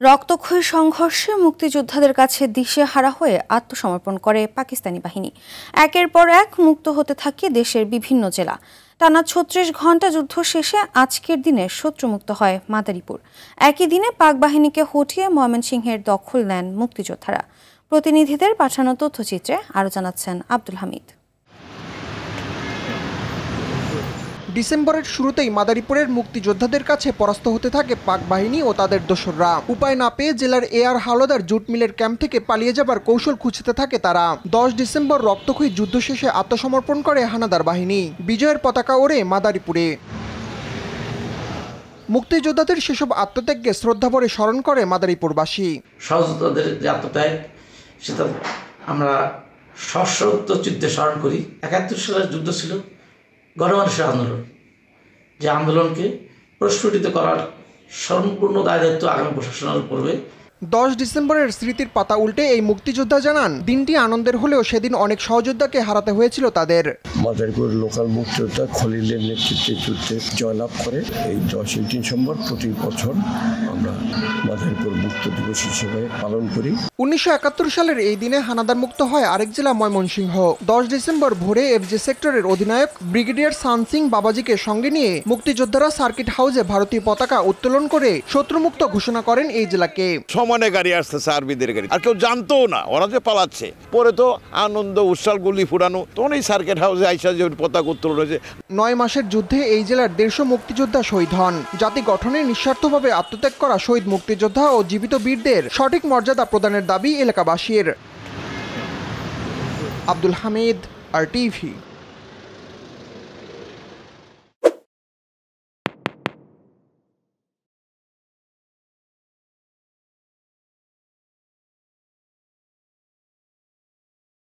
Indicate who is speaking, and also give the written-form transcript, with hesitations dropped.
Speaker 1: রক্তক্ষয়ী সংঘর্ষে মুক্তিযোদ্ধাদের কাছে দিশেহারা হয়ে আত্মসমর্পণ করে পাকিস্তানি বাহিনী। একের পর এক মুক্ত হতে থাকে দেশের বিভিন্ন জেলা। টানা ৩৬ ঘণ্টা যুদ্ধ শেষে আজকের দিনে শত্রুমুক্ত হয় মাদারীপুর। একই দিনে পাক বাহিনীকে হটিয়ে ময়মনসিংহের দখল নেন মুক্তিযোদ্ধারা। প্রতিনিধিদের পাঠানো তথ্যচিত্রে আরও জানাচ্ছেন আব্দুল হামিদ।
Speaker 2: ডিসেম্বরের শুরুতেই মাদারীপুরের মুক্তিযোদ্ধাদের কাছে পরাস্ত হতে থাকে পাক বাহিনী ও তাদের দোসররা। উপায় না পেয়ে জেলার এআর হাওলাদার জুট মিলের ক্যাম্প থেকে পালিয়ে যাবার কৌশল খুঁজতে থাকে তারা। ১০ ডিসেম্বর রক্তক্ষয়ী যুদ্ধ শেষে আত্মসমর্পণ করে হানাদার বাহিনী। বিজয়ের পতাকা ওড়ে মাদারীপুরে। মুক্তিযোদ্ধাদের সেসব আত্মত্যাগকে শ্রদ্ধাভরে স্মরণ করে মাদারীপুরবাসী।
Speaker 3: সহযোদ্ধাদের যে আত্মত্যাগ সেটা আমরা সশ্রদ্ধ চিত্তে স্মরণ করি। ৭১ সালের যুদ্ধ ছিল গণমানুষের আন্দোলন, যে আন্দোলনকে প্রস্ফুটিত করার সম্পূর্ণ দায়িত্ব আগামী প্রশাসনের পড়বে।
Speaker 2: ১০ ডিসেম্বরের স্মৃতির পাতা উল্টে এই মুক্তিযোদ্ধা জানান, দিনটি আনন্দের হলেও সেদিন অনেক সহযোদ্ধাকে হারাতে হয়েছিল তাদের।
Speaker 4: মাদারীপুর লোকাল মুক্তিযোদ্ধা খলিলের নেতৃত্বে যুদ্ধে জয়লাভ করে এই 10 ডিসেম্বর প্রতি বছর আমরা মাদারীপুর মুক্ত দিবস হিসেবে পালন করি।
Speaker 2: ১৯৭১ সালের এই দিনে হানাদার মুক্ত হয় আরেক জেলা ময়মনসিংহ। ১০ ডিসেম্বর ভোরে এফজে সেক্টরের অধিনায়ক ব্রিগেডিয়ার সান সিং বাবাজিকে সঙ্গে নিয়ে মুক্তিযোদ্ধারা সার্কিট হাউসে ভারতীয় পতাকা উত্তোলন করে শত্রুমুক্ত ঘোষণা করেন এই জেলাকে।
Speaker 5: সমানে গাড়ি আসতেছে আর্মিদের গাড়ি, আর কেউ জানতো না ওরা যে পালাচ্ছে। পরে তো আনন্দ উৎসাল গুলি ফুরানো, তখন এই সার্কিট হাউসে আইসা যে পতাকা উত্তোলন হয়েছে। ৯ মাসের যুদ্ধে এই জেলার ১৫০ মুক্তিযোদ্ধা শহীদ হন। জাতি গঠনে নিঃস্বার্থভাবে আত্মত্যাগ করা শহীদ মুক্তিযোদ্ধা ও জীবিত বীরদের সঠিক মর্যাদা প্রদানের দাবি এলাকাবাসীর। আব্দুল হামিদ, RTV।